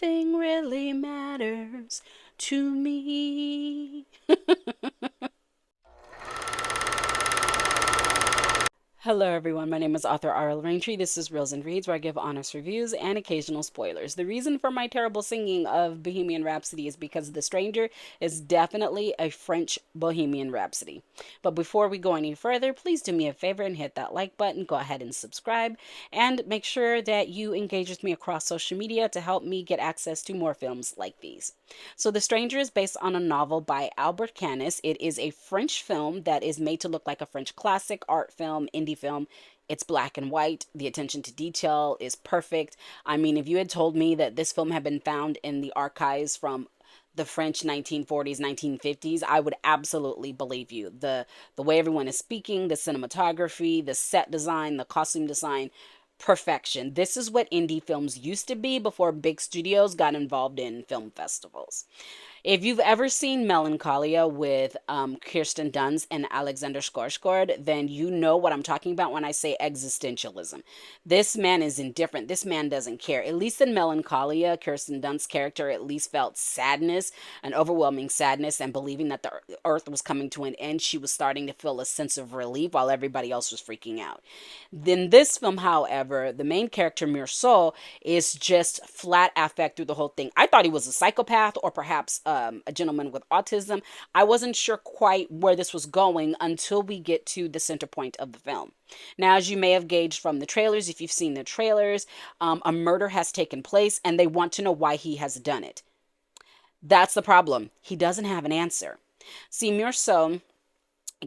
nothing really matters to me. Hello, everyone. My name is author R.L. Raintree. This is Reels and Reads, where I give honest reviews and occasional spoilers. The reason for my terrible singing of Bohemian Rhapsody is because The Stranger is definitely a French Bohemian Rhapsody. But before we go any further, please do me a favor and hit that like button. Go ahead and subscribe. And make sure that you engage with me across social media to help me get access to more films like these. So The Stranger is based on a novel by Albert Camus. It is a French film that is made to look like a French classic, art film, indie film. It's black and white. The attention to detail is perfect. I mean, if you had told me that this film had been found in the archives from the French 1940s, 1950s, I would absolutely believe you. The way everyone is speaking, the cinematography, the set design, the costume design, perfection. This is what indie films used to be before big studios got involved in film festivals. If you've ever seen Melancholia with Kirsten Dunst and Alexander Skarsgård, then you know what I'm talking about when I say existentialism. This man is indifferent. This man doesn't care. At least in Melancholia, Kirsten Dunst's character at least felt sadness, an overwhelming sadness, and believing that the earth was coming to an end. She was starting to feel a sense of relief while everybody else was freaking out. In this film, however, the main character, Meursault, is just flat affect through the whole thing. I thought he was a psychopath or perhaps a gentleman with autism. I wasn't sure quite where this was going until we get to the center point of the film. Now, as you may have gauged from the trailers, if you've seen the trailers, a murder has taken place and they want to know why he has done it. That's the problem. He doesn't have an answer. See, Meursault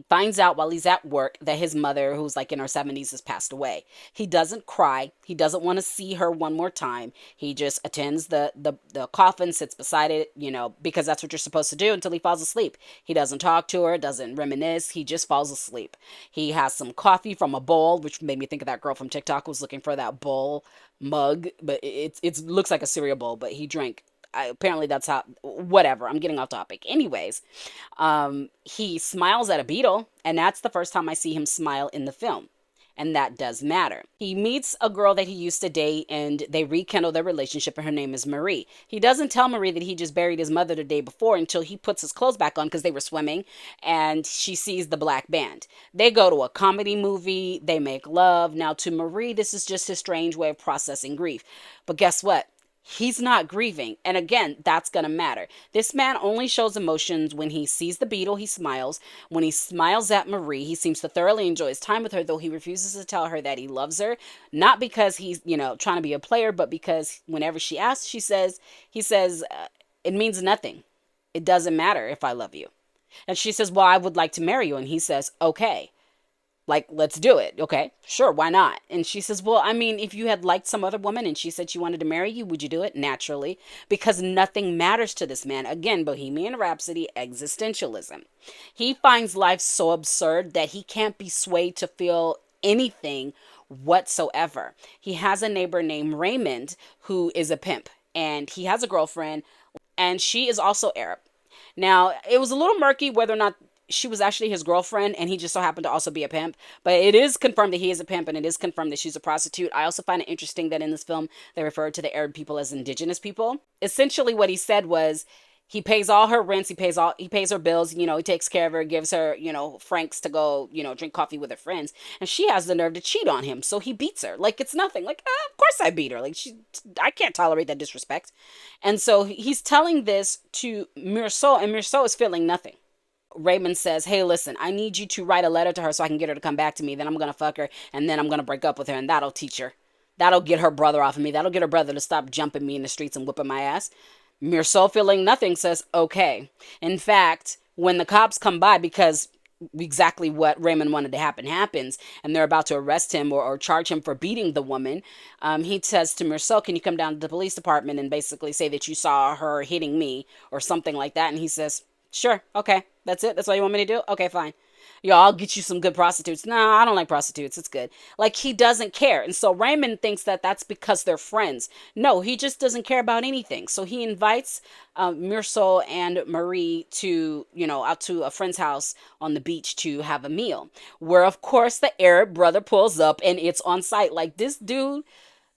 finds out while he's at work that his mother, who's like in her 70s, has passed away. He doesn't cry. He doesn't want to see her one more time. He just attends the coffin, sits beside it, because that's what you're supposed to do until he falls asleep. He doesn't talk to her, doesn't reminisce. He just falls asleep. He has some coffee from a bowl, which made me think of that girl from TikTok who was looking for that bowl mug, but it looks like a cereal bowl, but he drank. Apparently that's how, whatever, I'm getting off topic. Anyways, he smiles at a beetle, and that's the first time I see him smile in the film. And that does matter. He meets a girl that he used to date, and they rekindle their relationship, and her name is Marie. He doesn't tell Marie that he just buried his mother the day before until he puts his clothes back on because they were swimming, and she sees the black band. They go to a comedy movie, they make love. Now, to Marie, this is just his strange way of processing grief. But guess what? He's not grieving. And again, that's going to matter. This man only shows emotions when he sees the beetle, he smiles. When he smiles at Marie, he seems to thoroughly enjoy his time with her, though he refuses to tell her that he loves her. Not because he's, trying to be a player, but because whenever she asks, he says, it means nothing. It doesn't matter if I love you. And she says, well, I would like to marry you. And he says, okay. Like, let's do it. Okay, sure, why not? And she says, well, I mean, if you had liked some other woman and she said she wanted to marry you, would you do it? Naturally, because nothing matters to this man. Again, Bohemian Rhapsody, existentialism. He finds life so absurd that he can't be swayed to feel anything whatsoever. He has a neighbor named Raymond who is a pimp, and he has a girlfriend, and she is also Arab. Now, it was a little murky whether or not she was actually his girlfriend and he just so happened to also be a pimp. But it is confirmed that he is a pimp and it is confirmed that she's a prostitute. I also find it interesting that in this film, they refer to the Arab people as indigenous people. Essentially what he said was he pays all her rents, he pays her bills, he takes care of her, gives her, francs to go, drink coffee with her friends. And she has the nerve to cheat on him. So he beats her. Like it's nothing. Like, of course I beat her. Like I can't tolerate that disrespect. And so he's telling this to Meursault, and Meursault is feeling nothing. Raymond says, hey, listen, I need you to write a letter to her so I can get her to come back to me. Then I'm going to fuck her and then I'm going to break up with her and that'll teach her. That'll get her brother off of me. That'll get her brother to stop jumping me in the streets and whipping my ass. Meursault, feeling nothing, says, okay. In fact, when the cops come by, because exactly what Raymond wanted to happen happens, and they're about to arrest him or charge him for beating the woman, he says to Meursault, can you come down to the police department and basically say that you saw her hitting me or something like that? And he says, sure, okay, that's it. That's all you want me to do? Okay, fine. Yo, I'll get you some good prostitutes. No, I don't like prostitutes. It's good. Like, he doesn't care. And so Raymond thinks that that's because they're friends. No, he just doesn't care about anything. So he invites Meursault and Marie to, out to a friend's house on the beach to have a meal. Where, of course, the Arab brother pulls up and it's on site. Like, this dude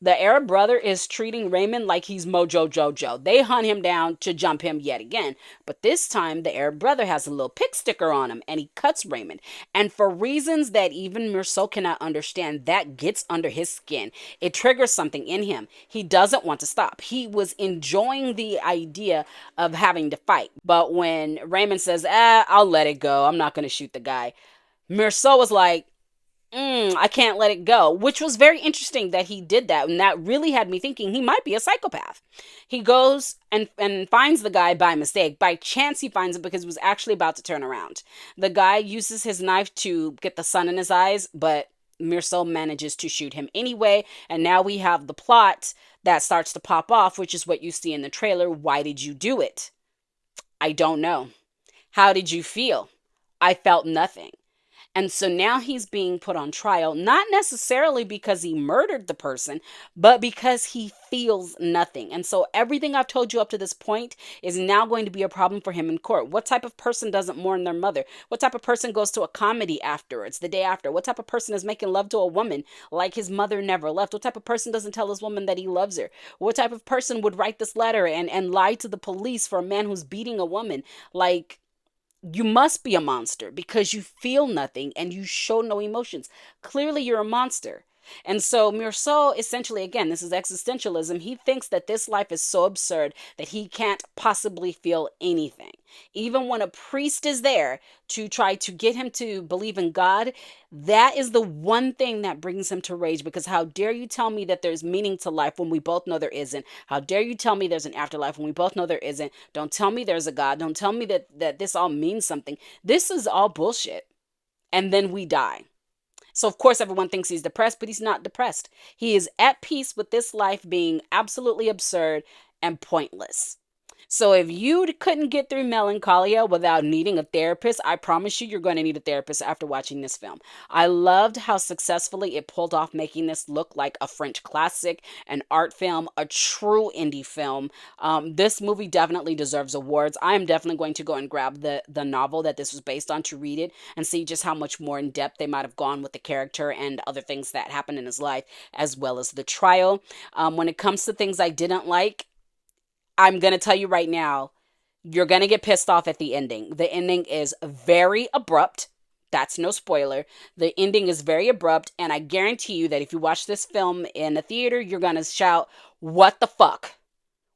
The Arab brother is treating Raymond like he's Mojo Jojo. They hunt him down to jump him yet again. But this time, the Arab brother has a little pick sticker on him and he cuts Raymond. And for reasons that even Merceau cannot understand, that gets under his skin. It triggers something in him. He doesn't want to stop. He was enjoying the idea of having to fight. But when Raymond says, I'll let it go, I'm not going to shoot the guy, Merceau was like, I can't let it go, which was very interesting that he did that. And that really had me thinking he might be a psychopath. He goes and finds the guy by mistake. By chance, he finds him because he was actually about to turn around. The guy uses his knife to get the sun in his eyes, but Meursault manages to shoot him anyway. And now we have the plot that starts to pop off, which is what you see in the trailer. Why did you do it? I don't know. How did you feel? I felt nothing. And so now he's being put on trial, not necessarily because he murdered the person, but because he feels nothing. And so everything I've told you up to this point is now going to be a problem for him in court. What type of person doesn't mourn their mother? What type of person goes to a comedy afterwards, the day after? What type of person is making love to a woman like his mother never left? What type of person doesn't tell his woman that he loves her? What type of person would write this letter and lie to the police for a man who's beating a woman? Like, you must be a monster because you feel nothing and you show no emotions. Clearly, you're a monster. And so Meursault, essentially, again, this is existentialism. He thinks that this life is so absurd that he can't possibly feel anything. Even when a priest is there to try to get him to believe in God, that is the one thing that brings him to rage, because how dare you tell me that there's meaning to life when we both know there isn't? How dare you tell me there's an afterlife when we both know there isn't? Don't tell me there's a God. Don't tell me that this all means something. This is all bullshit. And then we die. So, of course, everyone thinks he's depressed, but he's not depressed. He is at peace with this life being absolutely absurd and pointless. So if you couldn't get through Melancholia without needing a therapist, I promise you, you're going to need a therapist after watching this film. I loved how successfully it pulled off making this look like a French classic, an art film, a true indie film. This movie definitely deserves awards. I am definitely going to go and grab the novel that this was based on to read it and see just how much more in depth they might have gone with the character and other things that happened in his life, as well as the trial. When it comes to things I didn't like, I'm going to tell you right now, you're going to get pissed off at the ending. The ending is very abrupt. That's no spoiler. The ending is very abrupt, and I guarantee you that if you watch this film in a theater, you're going to shout, "What the fuck?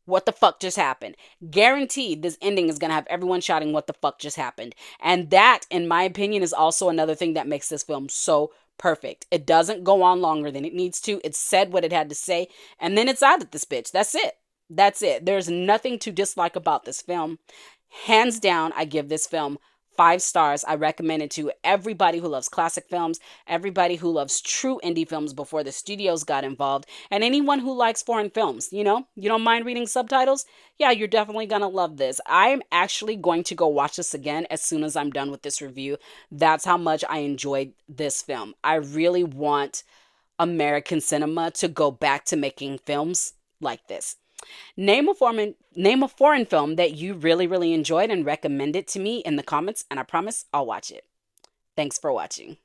What the fuck just happened?" Guaranteed, this ending is going to have everyone shouting, "What the fuck just happened?" And that, in my opinion, is also another thing that makes this film so perfect. It doesn't go on longer than it needs to. It said what it had to say, and then it's out of this bitch. That's it. That's it. There's nothing to dislike about this film. Hands down, I give this film 5 stars. I recommend it to everybody who loves classic films, everybody who loves true indie films before the studios got involved, and anyone who likes foreign films. You know, you don't mind reading subtitles? Yeah, you're definitely going to love this. I'm actually going to go watch this again as soon as I'm done with this review. That's how much I enjoyed this film. I really want American cinema to go back to making films like this. Name a foreign film that you really, really enjoyed and recommend it to me in the comments, and I promise I'll watch it. Thanks for watching.